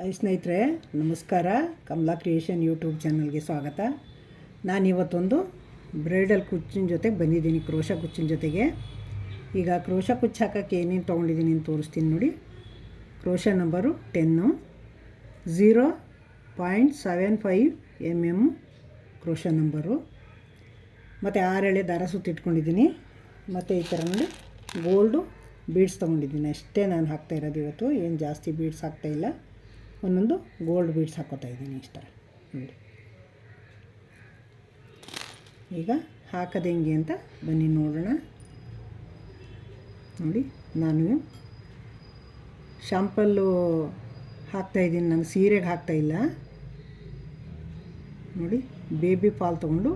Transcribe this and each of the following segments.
Hi ಸ್ನೇಹಿತರೆ, ನಮಸ್ಕಾರ. Kamala creation YouTube ಚಾನಲ್ಗೆ ಸ್ವಾಗತ. ನಾನಿವತ್ತೊಂದು ಬ್ರೈಡಲ್ ಕುಚ್ಚಿನ ಜೊತೆಗೆ ಬಂದಿದ್ದೀನಿ, ಕ್ರೋಶ ಕುಚ್ಚಿನ ಜೊತೆಗೆ. ಈಗ ಕ್ರೋಶ ಕುಚ್ಚು ಹಾಕೋಕ್ಕೆ ಏನೇನು ತೊಗೊಂಡಿದ್ದೀನಿ ಅಂತ ತೋರಿಸ್ತೀನಿ ನೋಡಿ. Crochet number 10, 0.75 mm crochet number, ಮತ್ತು 6 ಎಳೆ ದಾರ ಸುತ್ತಿಟ್ಕೊಂಡಿದ್ದೀನಿ. ಮತ್ತು ಈ ಥರ ನೋಡಿ ಗೋಲ್ಡು ಬೀಡ್ಸ್ ತೊಗೊಂಡಿದ್ದೀನಿ. ಅಷ್ಟೇ ನಾನು ಹಾಕ್ತಾಯಿರೋದು ಇವತ್ತು, ಏನು ಜಾಸ್ತಿ ಬೀಡ್ಸ್ ಹಾಕ್ತಾಯಿಲ್ಲ. ಒಂದೊಂದು ಗೋಲ್ಡ್ ಬೀಡ್ಸ್ ಹಾಕ್ಕೋತಾ ಇದ್ದೀನಿ ಇಷ್ಟ ನೋಡಿ. ಈಗ ಹಾಕೋದು ಹೆಂಗೆ ಅಂತ ಬನ್ನಿ ನೋಡೋಣ. ನೋಡಿ, ನಾನು ಶಾಂಪಲ್ಲು ಹಾಕ್ತಾಯಿದ್ದೀನಿ, ನಾನು ಸೀರೆಗೆ ಹಾಕ್ತಾಯಿಲ್ಲ ನೋಡಿ. ಬೇಬಿ ಪಾಲ್ ತೊಗೊಂಡು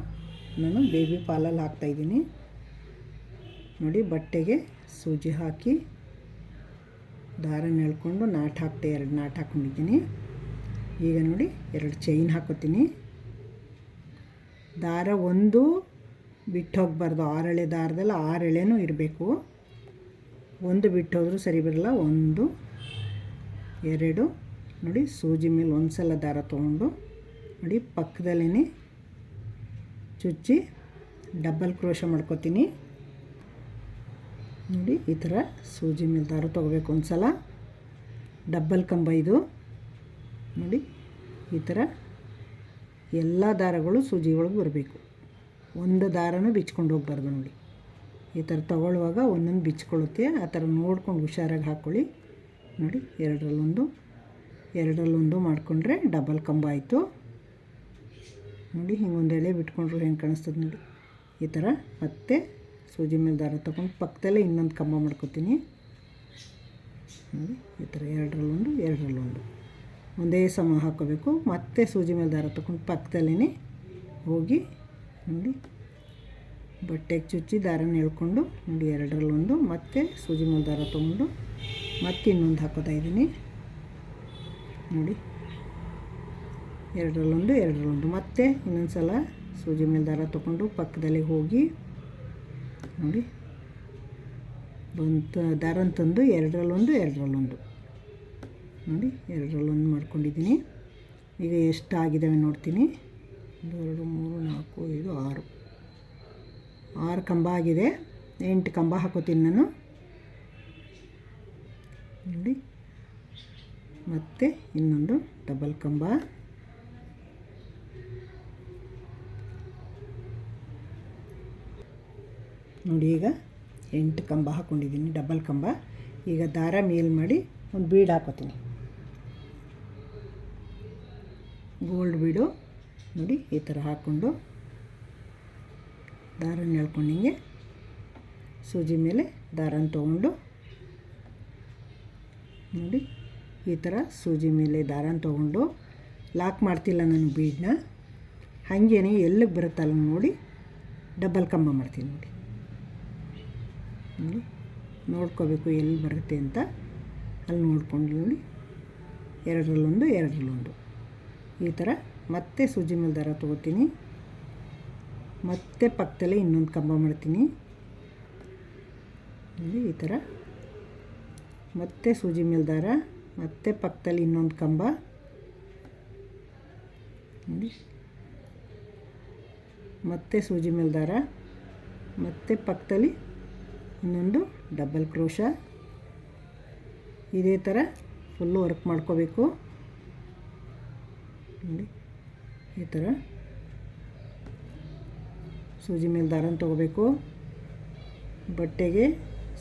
ನಾನು ಬೇಬಿ ಪಾಲಲ್ಲಿ ಹಾಕ್ತಾಯಿದ್ದೀನಿ ನೋಡಿ. ಬಟ್ಟೆಗೆ ಸೂಜಿ ಹಾಕಿ ದಾರ ಎಳ್ಕೊಂಡು ನಾಟ್ ಹಾಕ್ತೆ, 2 ನಾಟ್ ಹಾಕ್ಕೊಂಡಿದ್ದೀನಿ. ಈಗ ನೋಡಿ 2 ಚೈನ್ ಹಾಕೋತೀನಿ. ದಾರ ಒಂದು ಬಿಟ್ಟು ಹೋಗಬಾರ್ದು. 6 ಎಳೆ ದಾರದಲ್ಲಿ 6 ಎಳೆನೂ ಇರಬೇಕು. ಒಂದು ಬಿಟ್ಟು ಹೋದರೂ ಸರಿ ಬರಲ್ಲ. 1, 2 ನೋಡಿ, ಸೂಜಿ ಮೇಲೆ ಒಂದು ಸಲ ದಾರ ತೊಗೊಂಡು ನೋಡಿ ಪಕ್ಕದಲ್ಲೇ ಚುಚ್ಚಿ ಡಬಲ್ ಕ್ರೋಶ ಮಾಡ್ಕೋತೀನಿ ನೋಡಿ. ಈ ಥರ ಸೂಜಿ ಮೇಲೆ ದಾರ ತೊಗೋಬೇಕು. ಒಂದು ಸಲ ಡಬ್ಬಲ್ ಕಂಬ ಇದು ನೋಡಿ. ಈ ಥರ ಎಲ್ಲ ದಾರಗಳು ಸೂಜಿ ಒಳಗೆ ಬರಬೇಕು. ಒಂದು ದಾರನೂ ಬಿಚ್ಕೊಂಡು ಹೋಗ್ಬಾರ್ದು ನೋಡಿ. ಈ ಥರ ತೊಗೊಳ್ಳುವಾಗ ಒಂದೊಂದು ಬಿಚ್ಕೊಳ್ಳುತ್ತೆ. ಆ ಥರ ನೋಡ್ಕೊಂಡು ಹುಷಾರಾಗಿ ಹಾಕ್ಕೊಳ್ಳಿ ನೋಡಿ. 2ರಲ್ಲೊಂದು ಮಾಡಿಕೊಂಡ್ರೆ ಡಬಲ್ ಕಂಬ ಆಯಿತು ನೋಡಿ. ಹಿಂಗೊಂದು ಎಳೆ ಬಿಟ್ಕೊಂಡ್ರು ಹೆಂಗೆ ಕಾಣಿಸ್ತದೆ ನೋಡಿ. ಈ ಥರ ಮತ್ತೆ ಸೂಜಿ ಮೇಲೆ ದಾರ ತೊಗೊಂಡು ಪಕ್ಕದಲ್ಲೇ ಇನ್ನೊಂದು ಕಂಬ ಮಾಡ್ಕೊತೀನಿ ನೋಡಿ. ಈ ಥರ 2ರಲ್ಲೊಂದು ಒಂದೇ ಸಮ ಹಾಕ್ಕೋಬೇಕು. ಮತ್ತೆ ಸೂಜಿ ಮೇಲೆ ದಾರ ತೊಗೊಂಡು ಪಕ್ಕದಲ್ಲೇ ಹೋಗಿ ನೋಡಿ ಬಟ್ಟೆಗೆ ಚುಚ್ಚಿ ದಾರನ ಎಳ್ಕೊಂಡು ನೋಡಿ 2ರಲ್ಲೊಂದು, ಮತ್ತೆ ಸೂಜಿ ಮೇಲೆ ದಾರ ತೊಗೊಂಡು ಮತ್ತೆ ಇನ್ನೊಂದು ಹಾಕೋತಾ ಇದ್ದೀನಿ ನೋಡಿ. 2ರಲ್ಲೊಂದು ಮತ್ತೆ ಇನ್ನೊಂದು ಸಲ ಸೂಜಿ ಮೇಲೆ ದಾರ ತೊಗೊಂಡು ಪಕ್ಕದಲ್ಲಿ ಹೋಗಿ ನೋಡಿ ದಾರನ ತಂದು 2ರಲ್ಲೊಂದು ನೋಡಿ 2ರಲ್ಲೊಂದು ಮಾಡ್ಕೊಂಡಿದ್ದೀನಿ. ಈಗ ಎಷ್ಟು ಆಗಿದ್ದಾವೆ ನೋಡ್ತೀನಿ. 1, 2, 3, 4, 5, 6 ಕಂಬ ಆಗಿದೆ. 8 ಕಂಬ ಹಾಕೋತೀನಿ ನಾನು ನೋಡಿ. ಮತ್ತು ಇನ್ನೊಂದು ಡಬಲ್ ಕಂಬ ನೋಡಿ. ಈಗ 8 ಕಂಬ ಹಾಕ್ಕೊಂಡಿದ್ದೀನಿ, ಡಬಲ್ ಕಂಬ. ಈಗ ದಾರ ಮೇಲ್ ಮಾಡಿ ಒಂದು ಬೀಡ್ ಹಾಕೋತೀನಿ, ಗೋಲ್ಡ್ ಬೀಡು ನೋಡಿ. ಈ ಥರ ಹಾಕ್ಕೊಂಡು ದಾರನ ಎಳ್ಕೊಂಡು ಹಿಂಗೆ ಸೂಜಿ ಮೇಲೆ ದಾರನ ತೊಗೊಂಡು ನೋಡಿ ಈ ಥರ ಸೂಜಿ ಮೇಲೆ ದಾರನ ತೊಗೊಂಡು ಲಾಕ್ ಮಾಡ್ತಿಲ್ಲ ನಾನು ಬೀಡನ್ನ. ಹಾಗೇನೆ ಎಲ್ಲಿಗೆ ಬರುತ್ತಲ್ಲ ನೋಡಿ ಡಬಲ್ ಕಂಬ ಮಾಡ್ತೀನಿ ನೋಡಿ. ನೋಡಿ ನೋಡ್ಕೋಬೇಕು ಎಲ್ಲಿ ಬರುತ್ತೆ ಅಂತ, ಅಲ್ಲಿ ನೋಡ್ಕೊಂಡು ನೋಡಿ 2ರಲ್ಲೊಂದು ಈ ಥರ ಮತ್ತೆ ಸೂಜಿ ಮೇಲೆ ದಾರ ತೊಗೋತೀನಿ. ಮತ್ತೆ ಪಕ್ಕದಲ್ಲೇ ಇನ್ನೊಂದು ಕಂಬ ಮಾಡ್ತೀನಿ ನೋಡಿ. ಈ ಥರ ಮತ್ತೆ ಸೂಜಿ ಮೇಲೆ ದಾರ, ಮತ್ತೆ ಪಕ್ಕದಲ್ಲಿ ಇನ್ನೊಂದು ಕಂಬ ನೋಡಿ. ಮತ್ತೆ ಸೂಜಿ ಮೇಲೆ ದಾರ, ಮತ್ತೆ ಪಕ್ಕದಲ್ಲಿ ಇನ್ನೊಂದು ಡಬಲ್ ಕ್ರೋಶ. ಇದೇ ಥರ ಫುಲ್ಲು ವರ್ಕ್ ಮಾಡ್ಕೋಬೇಕು ನೋಡಿ. ಈ ಥರ ಸೂಜಿ ಮೇಲೆ ದಾರನ ತೊಗೋಬೇಕು. ಬಟ್ಟೆಗೆ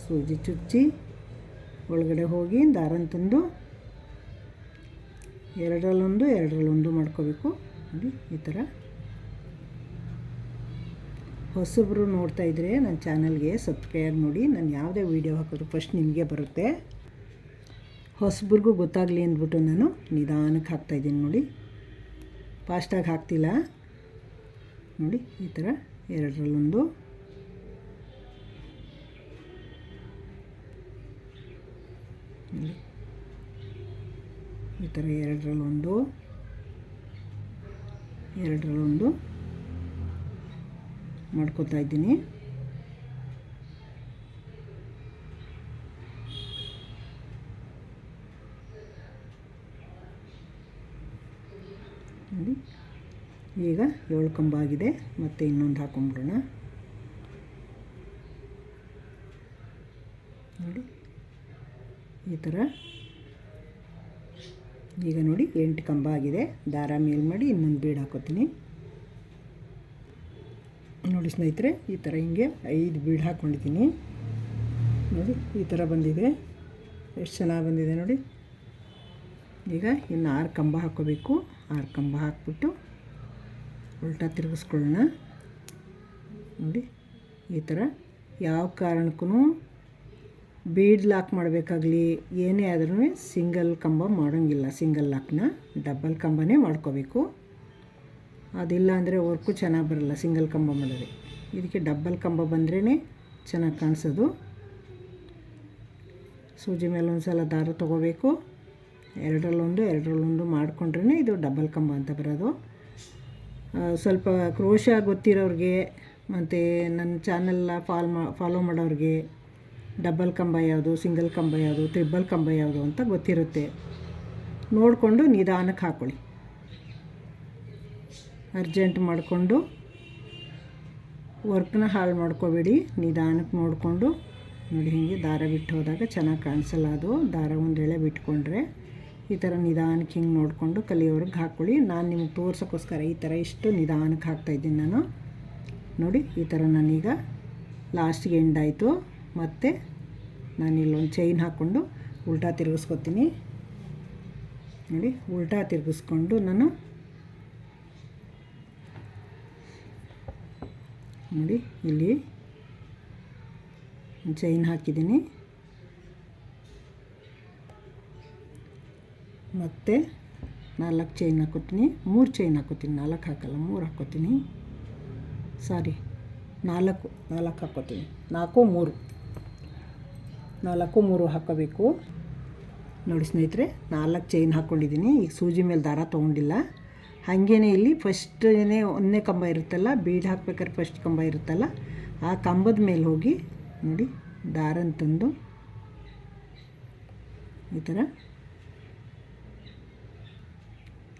ಸೂಜಿ ಚುಚ್ಚಿ ಒಳಗಡೆ ಹೋಗಿ ದಾರನ ತಂದು 2ರಲ್ಲೊಂದು ಮಾಡ್ಕೋಬೇಕು ನೋಡಿ. ಈ ಥರ ಹೊಸಬ್ರು ನೋಡ್ತಾ ಇದ್ದರೆ ನನ್ನ ಚಾನಲ್ಗೆ ಸಬ್ಸ್ಕ್ರೈಬ್ ನೋಡಿ. ನಾನು ಯಾವುದೇ ವೀಡಿಯೋ ಹಾಕೋದು ಫಸ್ಟ್ ನಿಮಗೆ ಬರುತ್ತೆ. ಹೊಸಬ್ರಿಗೂ ಗೊತ್ತಾಗಲಿ ಅಂದ್ಬಿಟ್ಟು ನಾನು ನಿಧಾನಕ್ಕೆ ಹಾಕ್ತಾಯಿದ್ದೀನಿ ನೋಡಿ, ಫಾಸ್ಟಾಗಿ ಹಾಕ್ತಿಲ್ಲ ನೋಡಿ. ಈ ಥರ 2ರಲ್ಲೊಂದು ನೋಡಿ. ಈ ಥರ 2ರಲ್ಲೊಂದು ಮಾಡ್ಕೋತಾ ಇದ್ದೀನಿ. ಈಗ 7 ಕಂಬ ಆಗಿದೆ. ಮತ್ತು ಇನ್ನೊಂದು ಹಾಕೊಂಬಿಡೋಣ. ನೋಡಿ ಈ ಥರ. ಈಗ ನೋಡಿ 8 ಕಂಬ ಆಗಿದೆ. ದಾರ ಮೇಲ್ ಮಾಡಿ ಇನ್ನೊಂದು ಬೀಡ್ ಹಾಕೋತೀನಿ. ನೋಡಿ ಸ್ನೇಹಿತರೆ, ಈ ಥರ ಹಿಂಗೆ 5 ಬೀಡ್ ಹಾಕ್ಕೊಂಡಿದ್ದೀನಿ. ನೋಡಿ ಈ ಥರ ಬಂದಿದೆ. ಎಷ್ಟು ಚೆನ್ನಾಗಿ ಬಂದಿದೆ ನೋಡಿ. ಈಗ ಇನ್ನು 6 ಕಂಬ ಹಾಕ್ಕೋಬೇಕು. 6 ಕಂಬ ಹಾಕ್ಬಿಟ್ಟು ಉಲ್ಟಾ ತಿರುಗಿಸ್ಕೊಳ್ಳೋಣ. ನೋಡಿ ಈ ಥರ. ಯಾವ ಕಾರಣಕ್ಕೂ ಬೀಡ್ ಲಾಕ್ ಮಾಡಬೇಕಾಗಲಿ ಏನೇ ಆದ್ರೂ ಸಿಂಗಲ್ ಕಂಬ ಮಾಡೋಂಗಿಲ್ಲ. ಸಿಂಗಲ್ ಲಾಕ್ನ ಡಬಲ್ ಕಂಬನೇ ಮಾಡ್ಕೋಬೇಕು. ಅದಿಲ್ಲ ಅಂದರೆ ವರ್ಕು ಚೆನ್ನಾಗಿ ಬರೋಲ್ಲ ಸಿಂಗಲ್ ಕಂಬ ಮಾಡಿದ್ರೆ. ಇದಕ್ಕೆ ಡಬಲ್ ಕಂಬ ಬಂದ್ರೇ ಚೆನ್ನಾಗಿ ಕಾಣಿಸೋದು. ಸೂಜಿ ಮೇಲೆ ಒಂದು ಸಲ ದಾರ ತೊಗೋಬೇಕು. ಎರಡರಲ್ಲೊಂದು ಮಾಡಿಕೊಂಡ್ರೆ ಇದು ಡಬಲ್ ಕಂಬ ಅಂತ ಬರೋದು. ಸ್ವಲ್ಪ ಕ್ರೋಶ ಗೊತ್ತಿರೋರಿಗೆ ಮತ್ತು ನನ್ನ ಚಾನಲ್ನ ಫಾಲೋ ಮಾಡೋರಿಗೆ ಡಬಲ್ ಕಂಬ ಯಾವುದು, ಸಿಂಗಲ್ ಕಂಬ ಯಾವುದು, ಟ್ರಿಬಲ್ ಕಂಬ ಯಾವುದು ಅಂತ ಗೊತ್ತಿರುತ್ತೆ. ನೋಡಿಕೊಂಡು ನಿಧಾನಕ್ಕೆ ಹಾಕ್ಕೊಳ್ಳಿ. ಅರ್ಜೆಂಟ್ ಮಾಡಿಕೊಂಡು ವರ್ಕ್ನ ಹಾಳು ಮಾಡ್ಕೋಬೇಡಿ. ನಿಧಾನಕ್ಕೆ ನೋಡಿಕೊಂಡು ನೋಡಿ. ಹೀಗೆ ದಾರ ಬಿಟ್ಟು ಹೋದಾಗ ಚೆನ್ನಾಗಿ ಕಾಣಿಸಲ್ಲ ಅದು. ದಾರ ಒಂದು ಎಳೆ ಬಿಟ್ಕೊಂಡ್ರೆ ಈ ಥರ ನಿಧಾನಕ್ಕೆ ಹಿಂಗೆ ನೋಡಿಕೊಂಡು ಕಲಿಯೋರ್ಗೆ ಹಾಕ್ಕೊಳ್ಳಿ. ನಾನು ನಿಮ್ಗೆ ತೋರ್ಸೋಕ್ಕೋಸ್ಕರ ಈ ಥರ ಇಷ್ಟು ನಿಧಾನಕ್ಕೆ ಹಾಕ್ತಾಯಿದ್ದೀನಿ ನಾನು. ನೋಡಿ ಈ ಥರ ನಾನೀಗ ಲಾಸ್ಟಿಗೆ ಎಂಡ್ ಆಯಿತು. ಮತ್ತು ನಾನು ಇಲ್ಲೊಂದು ಚೈನ್ ಹಾಕ್ಕೊಂಡು ಉಲ್ಟಾ ತಿರುಗಿಸ್ಕೊತೀನಿ. ನೋಡಿ ಉಲ್ಟಾ ತಿರುಗಿಸ್ಕೊಂಡು ನಾನು ನೋಡಿ ಇಲ್ಲಿ ಚೈನ್ ಹಾಕಿದ್ದೀನಿ. ಮತ್ತು 4 ಚೈನ್ ಹಾಕೋತೀನಿ. 3 ಚೈನ್ ಹಾಕೋತೀನಿ. 4 ಹಾಕಲ್ಲ, 3 ಹಾಕೋತೀನಿ. ಸಾರಿ 4 ಹಾಕೋತೀನಿ. 4 3 ಹಾಕೋಬೇಕು. ನೋಡಿ ಸ್ನೇಹಿತರೆ, 4 ಚೈನ್ ಹಾಕ್ಕೊಂಡಿದ್ದೀನಿ. ಈಗ ಸೂಜಿ ಮೇಲೆ ದಾರ ತೊಗೊಂಡಿಲ್ಲ. ಹಾಗೇ ಇಲ್ಲಿ ಫಸ್ಟೇ ಒಂದನೇ ಕಂಬ ಇರುತ್ತಲ್ಲ, ಬೀಡ್ ಹಾಕ್ಬೇಕಾದ್ರೆ ಫಸ್ಟ್ ಕಂಬ ಇರುತ್ತಲ್ಲ, ಆ ಕಂಬದ ಮೇಲೆ ಹೋಗಿ ನೋಡಿ ದಾರನ ತಂದು ಈ ಥರ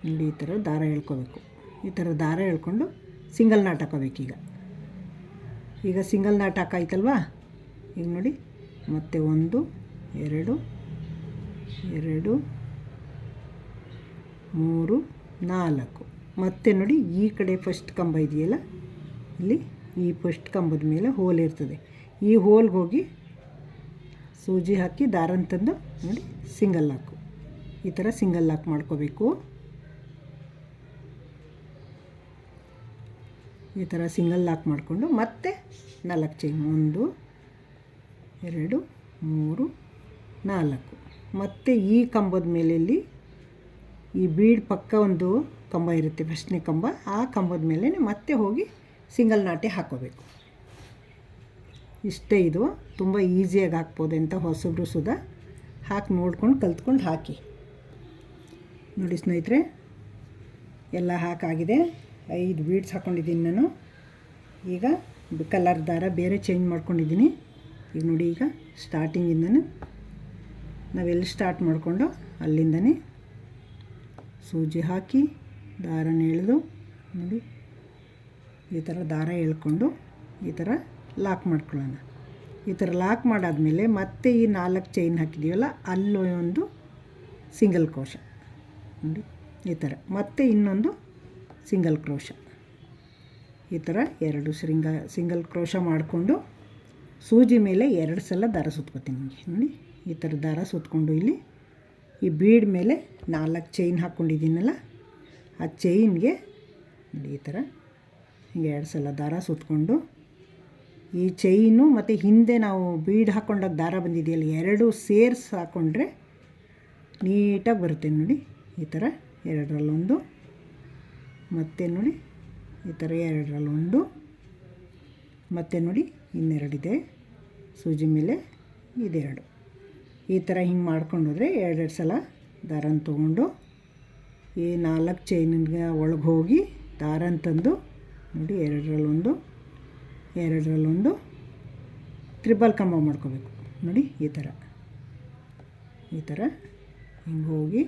ನೋಡಿ ಈ ಥರ ದಾರ ಎಳ್ಕೋಬೇಕು. ಈ ಥರ ದಾರ ಎಳ್ಕೊಂಡು ಸಿಂಗಲ್ ನಾಟ್ ಹಾಕೋಬೇಕು. ಈಗ ಸಿಂಗಲ್ ನಾಟ್ ಹಾಕಾಯ್ತಲ್ವಾ. ಈಗ ನೋಡಿ ಮತ್ತೆ 1 2 2 3 4 ಮತ್ತೆ ನೋಡಿ ಈ ಕಡೆ ಫಸ್ಟ್ ಕಂಬ ಇದೆಯಲ್ಲ, ಇಲ್ಲಿ ಈ ಫಸ್ಟ್ ಕಂಬದ ಮೇಲೆ ಹೋಲ್ ಇರ್ತದೆ. ಈ ಹೋಲ್ಗೆ ಹೋಗಿ ಸೂಜಿ ಹಾಕಿ ದಾರನ ತಂದು ನೋಡಿ ಸಿಂಗಲ್ ಲಾಕು. ಈ ಥರ ಸಿಂಗಲ್ ಲಾಕ್ ಮಾಡ್ಕೋಬೇಕು. ಈ ಥರ ಸಿಂಗಲ್ ಲಾಕ್ ಮಾಡಿಕೊಂಡು ಮತ್ತೆ 4 ಚೈನ್ 1 2 3 4. ಮತ್ತು ಈ ಕಂಬದ ಮೇಲೆ ಇಲ್ಲಿ ಈ ಬೀಡ್ ಪಕ್ಕ ಒಂದು ಕಂಬ ಇರುತ್ತೆ, ಫಸ್ಟ್ನೇ ಕಂಬ. ಆ ಕಂಬದ ಮೇಲೆ ಮತ್ತೆ ಹೋಗಿ ಸಿಂಗಲ್ ನಾಟೆ ಹಾಕೋಬೇಕು. ಇಷ್ಟೇ. ಇದು ತುಂಬ ಈಸಿಯಾಗಿ ಹಾಕ್ಬೋದು ಅಂತ ಹೊಸಬ್ರು ಸುಧಾ ಹಾಕಿ ನೋಡ್ಕೊಂಡು ಕಲ್ತ್ಕೊಂಡು ಹಾಕಿ. ನೋಡಿ ಸ್ನೇಹಿತರೆ, ಎಲ್ಲ ಹಾಕಾಗಿದೆ. 5 ಬೀಡ್ಸ್ ಹಾಕ್ಕೊಂಡಿದ್ದೀನಿ ನಾನು. ಈಗ ಕಲರ್ ದಾರ ಬೇರೆ ಚೇಂಜ್ ಮಾಡ್ಕೊಂಡಿದ್ದೀನಿ. ಈಗ ನೋಡಿ, ಈಗ ಸ್ಟಾರ್ಟಿಂಗಿಂದನೇ ನಾವೆಲ್ಲಿ ಸ್ಟಾರ್ಟ್ ಮಾಡಿಕೊಂಡು ಅಲ್ಲಿಂದನೇ ಸೂಜಿ ಹಾಕಿ ದಾರನ ಎಳೆದು ನೋಡಿ ಈ ಥರ ದಾರ ಎಳ್ಕೊಂಡು ಈ ಥರ ಲಾಕ್ ಮಾಡ್ಕೊಳ್ಳೋಣ. ಈ ಥರ ಲಾಕ್ ಮಾಡಾದಮೇಲೆ ಮತ್ತೆ ಈ 4 ಚೈನ್ ಹಾಕಿದ್ದೀವಲ್ಲ, ಅಲ್ಲೂ ಒಂದು ಸಿಂಗಲ್ ಕ್ರೋಶ ನೋಡಿ ಈ ಥರ, ಮತ್ತೆ ಇನ್ನೊಂದು ಸಿಂಗಲ್ ಕ್ರೋಶ. ಈ ಥರ 2 ಸಿಂಗಲ್ ಕ್ರೋಶ ಮಾಡಿಕೊಂಡು ಸೂಜಿ ಮೇಲೆ 2 ಸಲ ದಾರ ಸುತ್ಕೋತೀನಿ. ನೋಡಿ ಈ ಥರ ದಾರ ಸುತ್ಕೊಂಡು ಇಲ್ಲಿ ಈ ಬೀಡ್ ಮೇಲೆ 4 ಚೈನ್ ಹಾಕ್ಕೊಂಡಿದ್ದೀನಲ್ಲ, ಆ ಚೈನ್ಗೆ ನೋಡಿ ಈ ಥರ ಹಿಂಗೆ 2 ಸಲ ದಾರ ಸುತ್ಕೊಂಡು ಈ ಚೈನು ಮತ್ತು ಹಿಂದೆ ನಾವು ಬೀಡ್ ಹಾಕ್ಕೊಂಡಾಗ ದಾರ ಬಂದಿದೆಯಲ್ಲ, 2 ಸೇರಿಸಿ ಹಾಕ್ಕೊಂಡ್ರೆ ನೀಟಾಗಿ ಬರುತ್ತೆ. ನೋಡಿ ಈ ಥರ 2ರಲ್ಲೊಂದು, ಮತ್ತು ನೋಡಿ ಈ ಥರ 2ರಲ್ಲೊಂದು, ಮತ್ತು ನೋಡಿ ಇನ್ನೆರಡಿದೆ ಸೂಜಿ ಮೇಲೆ ಇದೆರಡು. ಈ ಥರ ಹಿಂಗೆ ಮಾಡ್ಕೊಂಡೋದ್ರೆ 2 ಸಲ ದಾರನ ತೊಗೊಂಡು ಈ 4 ಚೈನಿಗೆ ಒಳಗೆ ಹೋಗಿ ದಾರನ ತಂದು ನೋಡಿ 2ರಲ್ಲೊಂದು 2ರಲ್ಲೊಂದು ತ್ರಿಬಲ್ ಕಂಬ ಮಾಡ್ಕೋಬೇಕು. ನೋಡಿ ಈ ಥರ ಹಿಂಗೆ ಹೋಗಿ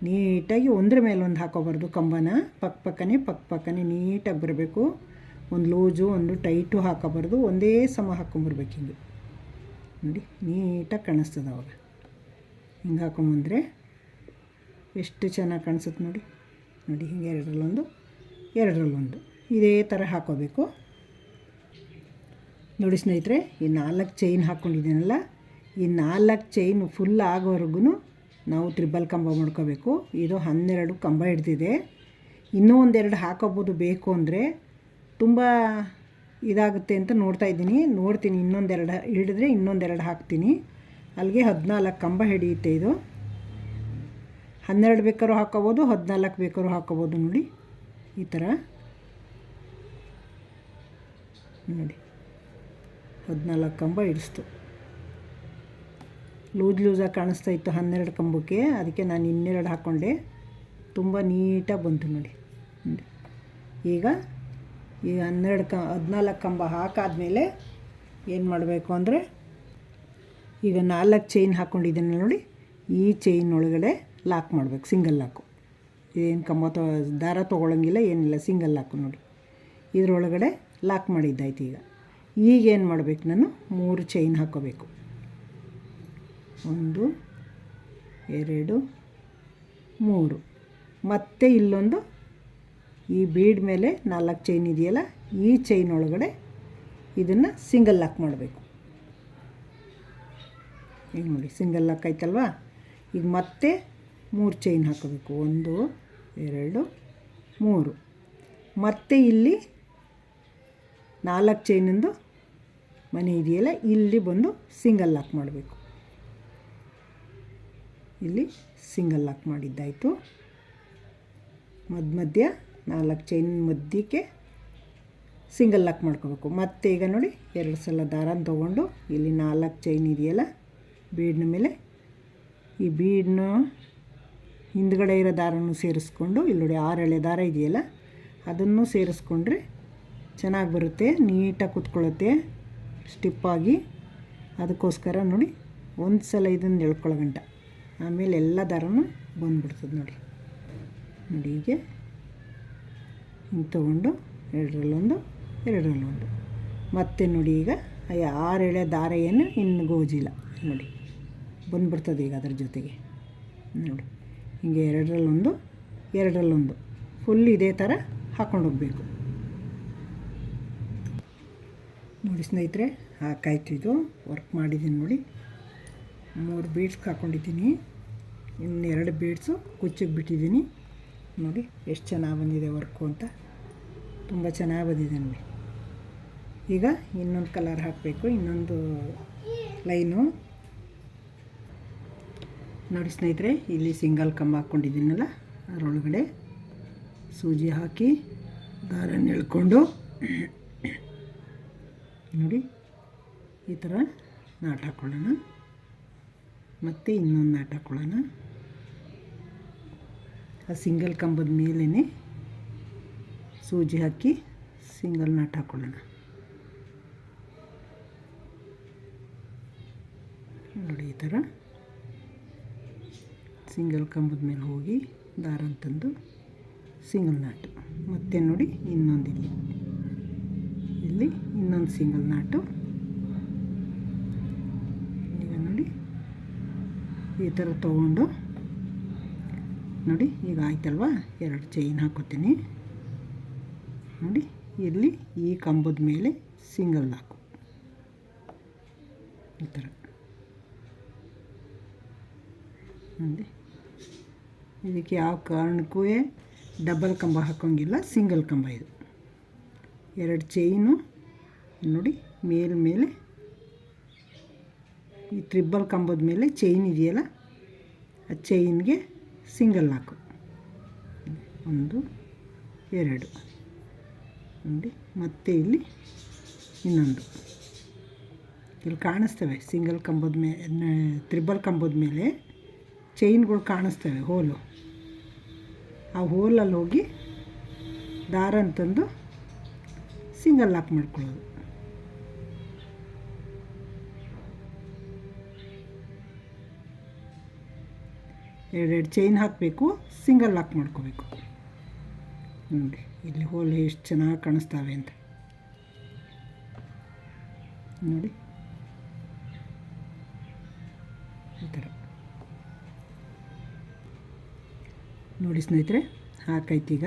ನೀಟಾಗಿ ಒಂದ್ರ ಮೇಲೆ ಒಂದು ಹಾಕೋಬಾರ್ದು, ಕಂಬನ ಪಕ್ಕನೇ ನೀಟಾಗಿ ಬರಬೇಕು. ಒಂದು ಲೂಜು ಒಂದು ಟೈಟು ಹಾಕೋಬಾರ್ದು, ಒಂದೇ ಸಮ ಹಾಕ್ಕೊಂಬರ್ಬೇಕು. ಹಿಂಗೆ ನೋಡಿ ನೀಟಾಗಿ ಕಾಣಿಸ್ತದೆ ಅವಾಗ. ಹಿಂಗೆ ಹಾಕೊಂಬಂದರೆ ಎಷ್ಟು ಚೆನ್ನಾಗಿ ಕಾಣಿಸುತ್ತೆ ನೋಡಿ. ನೋಡಿ ಹಿಂಗೆ ಎರಡರಲ್ಲೊಂದು ಇದೇ ಥರ ಹಾಕೋಬೇಕು. ನೋಡಿ ಸ್ನೇಹಿತರೆ, ಈ 4 ಚೈನ್ ಹಾಕ್ಕೊಂಡಿದ್ದೀನಲ್ಲ, ಈ 4 ಚೈನು ಫುಲ್ ಆಗೋವರೆಗೂ ನಾವು ತ್ರಿಬಲ್ ಕಂಬ ಮಾಡ್ಕೋಬೇಕು. ಇದು 12 ಕಂಬ ಹಿಡ್ದಿದೆ. ಇನ್ನೂ ಒಂದೆರಡು ಹಾಕೋಬೋದು, ಬೇಕು ಅಂದರೆ. ತುಂಬ ಇದಾಗುತ್ತೆ ಅಂತ ನೋಡ್ತೀನಿ. ಇನ್ನೊಂದೆರಡು ಹಿಡಿದ್ರೆ ಇನ್ನೊಂದೆರಡು ಹಾಕ್ತೀನಿ. ಅಲ್ಲಿಗೆ 14 ಕಂಬ ಹಿಡಿಯುತ್ತೆ ಇದು. 12 ಬೇಕಾದ್ರೂ ಹಾಕೋಬೋದು, 14 ಬೇಕಾದ್ರೂ ಹಾಕೋಬೋದು. ನೋಡಿ ಈ ಥರ ನೋಡಿ 14 ಕಂಬ ಹಿಡಿಸ್ತು. ಲೂಸಾಗಿ ಕಾಣಿಸ್ತಾ ಇತ್ತು 12 ಕಂಬಕ್ಕೆ, ಅದಕ್ಕೆ ನಾನು ಇನ್ನೆರಡು ಹಾಕ್ಕೊಂಡೆ. ತುಂಬ ನೀಟಾಗಿ ಬಂತು ನೋಡಿ. ಈಗ ಈ 14 ಕಂಬ ಹಾಕಾದ್ಮೇಲೆ ಏನು ಮಾಡಬೇಕು ಅಂದರೆ, ಈಗ 4 ಚೈನ್ ಹಾಕ್ಕೊಂಡಿದ್ದೀನಿ ನೋಡಿ, ಈ ಚೈನ್ ಒಳಗಡೆ ಲಾಕ್ ಮಾಡಬೇಕು. ಸಿಂಗಲ್ ಲಾಕು, ಏನು ಕಂಬ ದಾರ ತೊಗೊಳಂಗಿಲ್ಲ, ಏನಿಲ್ಲ, ಸಿಂಗಲ್ ಲಾಕು. ನೋಡಿ ಇದರೊಳಗಡೆ ಲಾಕ್ ಮಾಡಿದ್ದಾಯ್ತು. ಈಗೇನು ಮಾಡಬೇಕು, ನಾನು 3 ಚೈನ್ ಹಾಕ್ಕೋಬೇಕು. 1 2 3. ಮತ್ತೆ ಇಲ್ಲೊಂದು ಈ ಬೀಡ್ ಮೇಲೆ 4 ಚೈನ್ ಇದೆಯಲ್ಲ, ಈ ಚೈನ್ ಒಳಗಡೆ ಇದನ್ನು ಸಿಂಗಲ್ ಲಾಕ್ ಮಾಡಬೇಕು. ಈಗ ನೋಡಿ ಸಿಂಗಲ್ ಲಾಕ್ ಆಯ್ತಲ್ವಾ. ಈಗ ಮತ್ತೆ 3 ಚೈನ್ ಹಾಕೋಬೇಕು. 1 2 3. ಮತ್ತು ಇಲ್ಲಿ 4 ಚೈನಿಂದು ಮನೆ ಇದೆಯಲ್ಲ, ಇಲ್ಲಿ ಬಂದು ಸಿಂಗಲ್ ಲಾಕ್ ಮಾಡಬೇಕು. ಇಲ್ಲಿ ಸಿಂಗಲ್ ಲಾಕ್ ಮಾಡಿದ್ದಾಯಿತು. ಮಧ್ಯ 4 ಚೈನ್ ಮಧ್ಯಕ್ಕೆ ಸಿಂಗಲ್ ಲಾಕ್ ಮಾಡ್ಕೋಬೇಕು. ಮತ್ತು ಈಗ ನೋಡಿ 2 ಸಲ ದಾರನ ತೊಗೊಂಡು ಇಲ್ಲಿ 4 ಚೈನ್ ಇದೆಯಲ್ಲ ಬೀಡ್ನ ಮೇಲೆ, ಈ ಬೀಡ್ನ ಹಿಂದ್ಗಡೆ ಇರೋ ದಾರನೂ ಸೇರಿಸ್ಕೊಂಡು, ಇಲ್ಲಿ ನೋಡಿ 6 ಎಳೆ ದಾರ ಇದೆಯಲ್ಲ ಅದನ್ನು ಸೇರಿಸ್ಕೊಂಡ್ರೆ ಚೆನ್ನಾಗಿ ಬರುತ್ತೆ, ನೀಟಾಗಿ ಕೂತ್ಕೊಳ್ಳುತ್ತೆ ಸ್ಟಿಪ್ಪಾಗಿ. ಅದಕ್ಕೋಸ್ಕರ ನೋಡಿ ಒಂದು ಸಲ ಇದನ್ನು ಎಳ್ಕೊಳ್ಳೋಗಂಟ, ಆಮೇಲೆ ಎಲ್ಲ ದಾರನೂ ಬಂದುಬಿಡ್ತದೆ. ನೋಡಿ ಹೀಗೆ ಹಿಂಗೆ ತೊಗೊಂಡು ಎರಡರಲ್ಲೊಂದು ಮತ್ತೆ ನೋಡಿ. ಈಗ 6 ಎಳೆ ದಾರ ಏನು ಇನ್ನು ಗೋಜಿಲ್ಲ ನೋಡಿ, ಬಂದುಬಿಡ್ತದೆ ಈಗ ಅದ್ರ ಜೊತೆಗೆ. ನೋಡಿ ಹಿಂಗೆ ಎರಡರಲ್ಲೊಂದು ಫುಲ್ ಇದೇ ಥರ ಹಾಕ್ಕೊಂಡು ಹೋಗಬೇಕು. ನೋಡಿ ಸ್ನೇಹಿತರೆ, ಹಾಕಾಯ್ತು. ಇದು ವರ್ಕ್ ಮಾಡಿದ್ದೀನಿ ನೋಡಿ. 3 ಬೀಡ್ಸ್ ಹಾಕ್ಕೊಂಡಿದ್ದೀನಿ, ಇನ್ನು 2 ಬೀಡ್ಸು ಕುಚ್ಚಿಗೆ ಬಿಟ್ಟಿದ್ದೀನಿ. ನೋಡಿ ಎಷ್ಟು ಚೆನ್ನಾಗಿ ಬಂದಿದೆ ವರ್ಕು ಅಂತ, ತುಂಬ ಚೆನ್ನಾಗಿ ಬಂದಿದೆ ನೋಡಿ. ಈಗ ಇನ್ನೊಂದು ಕಲರ್ ಹಾಕಬೇಕು, ಇನ್ನೊಂದು ಲೈನು. ನೋಡಿ ಸ್ನೇಹಿತರೆ, ಇಲ್ಲಿ ಸಿಂಗಲ್ ಕಂಬ ಹಾಕ್ಕೊಂಡಿದ್ದೀನಲ್ಲ, ಅದರೊಳಗಡೆ ಸೂಜಿ ಹಾಕಿ ದಾರನ ಎಳ್ಕೊಂಡು ನೋಡಿ ಈ ಥರ ನಾಟ್ ಹಾಕ್ಕೊಳ್ಳೋಣ. ಮತ್ತು ಇನ್ನೊಂದು ನಾಟ್ ಹಾಕ್ಕೊಳ್ಳೋಣ. ಆ ಸಿಂಗಲ್ ಕಂಬದ ಮೇಲೇ ಸೂಜಿ ಹಾಕಿ ಸಿಂಗಲ್ ನಾಟ್ ಹಾಕ್ಕೊಳ್ಳೋಣ. ನೋಡಿ ಈ ಥರ ಸಿಂಗಲ್ ಕಂಬದ ಮೇಲೆ ಹೋಗಿ ದಾರ ತಂದು ಸಿಂಗಲ್ ನಾಟು. ಮತ್ತು ನೋಡಿ ಇನ್ನೊಂದು ಇಲ್ಲಿ ಇನ್ನೊಂದು ಸಿಂಗಲ್ ನಾಟು. ಈಗ ನೋಡಿ ಈ ಥರ ತೊಗೊಂಡು ನೋಡಿ ಈಗ ಆಯ್ತಲ್ವಾ, 2 ಚೈನ್ ಹಾಕೋತೀನಿ. ನೋಡಿ ಇಲ್ಲಿ ಈ ಕಂಬದ ಮೇಲೆ ಸಿಂಗಲ್ ನಾಕು ಈ ಥರ ನೋಡಿ. ಇದಕ್ಕೆ ಯಾವ ಕಾರಣಕ್ಕೂ ಡಬಲ್ ಕಂಬ ಹಾಕೋಂಗಿಲ್ಲ, ಸಿಂಗಲ್ ಕಂಬ ಇದು. 2 ಚೈನು ನೋಡಿ ಮೇಲೆ ಈ ತ್ರಿಬಲ್ ಕಂಬದ ಮೇಲೆ ಚೈನ್ ಇದೆಯಲ್ಲ, ಆ ಚೈನ್ಗೆ ಸಿಂಗಲ್ ಹಾಕು. 1 2 ನೋಡಿ. ಮತ್ತು ಇಲ್ಲಿ ಇನ್ನೊಂದು ಇಲ್ಲಿ ಕಾಣಿಸ್ತವೆ ಸಿಂಗಲ್ ಕಂಬದ ಮೇಲೆ, ತ್ರಿಬಲ್ ಕಂಬದ ಮೇಲೆ ಚೈನ್ಗಳು ಕಾಣಿಸ್ತವೆ, ಹೋಲು. ಆ ಹೋಲಲ್ಲಿ ಹೋಗಿ ದಾರ ಅಂತಂದು ಸಿಂಗಲ್ ಲಾಕ್ ಮಾಡ್ಕೊಳ್ಳೋದು. ಎರಡೆರಡು ಚೈನ್ ಹಾಕಬೇಕು, ಸಿಂಗಲ್ ಲಾಕ್ ಮಾಡ್ಕೋಬೇಕು. ನೋಡಿ ಇಲ್ಲಿ ಹೋಲ್ ಎಷ್ಟು ಚೆನ್ನಾಗಿ ಕಾಣಿಸ್ತಾವೆ ಅಂತ ನೋಡಿ. ಈ ಥರ ನೋಡಿ ಸ್ನೇಹಿತರೆ, ಹಾಕೈತಿ. ಈಗ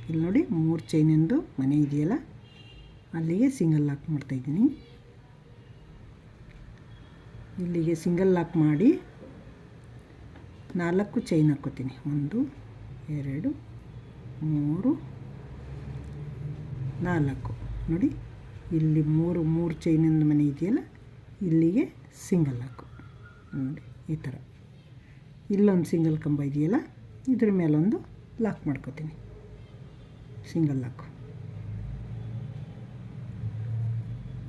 ಇಲ್ಲಿ ನೋಡಿ 3 ಚೈನಿಂದು ಮನೆ ಇದೆಯಲ್ಲ, ಅಲ್ಲಿಗೆ ಸಿಂಗಲ್ ಲಾಕ್ ಮಾಡ್ತಾಯಿದ್ದೀನಿ. ಇಲ್ಲಿಗೆ ಸಿಂಗಲ್ ಲಾಕ್ ಮಾಡಿ 4 ಚೈನ್ ಹಾಕ್ಕೋತೀನಿ. 1 2 3 4 ನೋಡಿ. ಇಲ್ಲಿ ಮೂರು ಚೈನಿಂದ ಮನೆ ಇದೆಯಲ್ಲ, ಇಲ್ಲಿಗೆ ಸಿಂಗಲ್ ಲಾಕು ನೋಡಿ. ಈ ಥರ ಇಲ್ಲೊಂದು ಸಿಂಗಲ್ ಕಂಬ ಇದೆಯಲ್ಲ, ಇದ್ರ ಮೇಲೊಂದು ಲಾಕ್ ಮಾಡ್ಕೋತೀನಿ, ಸಿಂಗಲ್ ಲಾಕು.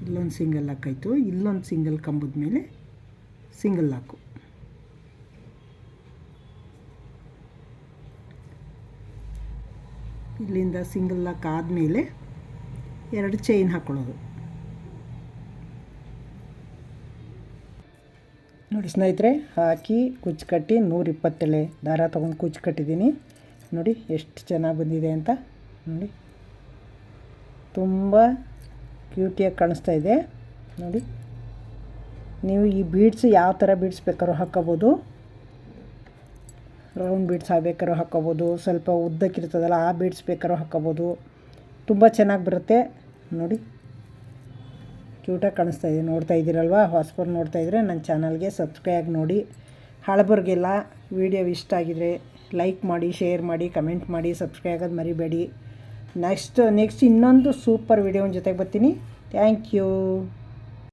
ಇಲ್ಲೊಂದು ಸಿಂಗಲ್ ಲಾಕ್ ಆಯಿತು. ಇಲ್ಲೊಂದು ಸಿಂಗಲ್ ಕಂಬದ ಮೇಲೆ ಸಿಂಗಲ್ ಲಾಕು. ಇಲ್ಲಿಂದ ಸಿಂಗಲ್ ಲಾಕ್ ಆದಮೇಲೆ 2 ಚೈನ್ ಹಾಕ್ಕೊಳ್ಳೋದು ನೋಡಿ ಸ್ನೇಹಿತರೆ. ಹಾಕಿ ಕುಚ್ಚು ಕಟ್ಟಿ 120 ಎಳೆ ದಾರ ತೊಗೊಂಡು ಕುಚ್ಚು ಕಟ್ಟಿದ್ದೀನಿ. ನೋಡಿ ಎಷ್ಟು ಚೆನ್ನಾಗಿ ಬಂದಿದೆ ಅಂತ ನೋಡಿ. ತುಂಬ ಕ್ಯೂಟಿಯಾಗಿ ಕಾಣಿಸ್ತಾ ಇದೆ ನೋಡಿ. ನೀವು ಈ ಬೀಡ್ಸ್ ಯಾವ ಥರ ಬೀಡ್ಸ್ ಬೇಕಾದ್ರೂ ಹಾಕ್ಕೋಬೋದು. ರೌಂಡ್ ಬೀಡ್ಸ್ ಬೇಕಾದ್ರೂ ಹಾಕ್ಕೋಬೋದು, ಸ್ವಲ್ಪ ಉದ್ದಕ್ಕಿರ್ತದಲ್ಲ ಆ ಬೀಡ್ಸ್ ಬೇಕಾದ್ರೂ ಹಾಕ್ಕೋಬೋದು. ತುಂಬ ಚೆನ್ನಾಗಿ ಬರುತ್ತೆ ನೋಡಿ. ಕ್ಯೂಟಾಗಿ ಕಾಣಿಸ್ತಾ ಇದೆ. ನೋಡ್ತಾ ಇದ್ದೀರಲ್ವ, ಹೊಸಬರು ನೋಡ್ತಾ ಇದ್ದರೆ ನನ್ನ ಚಾನಲ್ಗೆ ಸಬ್ಸ್ಕ್ರೈಬ್ ನೋಡಿ. ಹಳಬರಿಗೆಲ್ಲ ವಿಡಿಯೋ ಇಷ್ಟ ಆಗಿದರೆ ಲೈಕ್ ಮಾಡಿ, ಶೇರ್ ಮಾಡಿ, ಕಮೆಂಟ್ ಮಾಡಿ, ಸಬ್ಸ್ಕ್ರೈಬ್ ಆಗೋದು ಮರಿಬೇಡಿ. ನೆಕ್ಸ್ಟ್ ಇನ್ನೊಂದು ಸೂಪರ್ ವಿಡಿಯೋನ ಜೊತೆಗೆ ಬರ್ತೀನಿ. Thank you.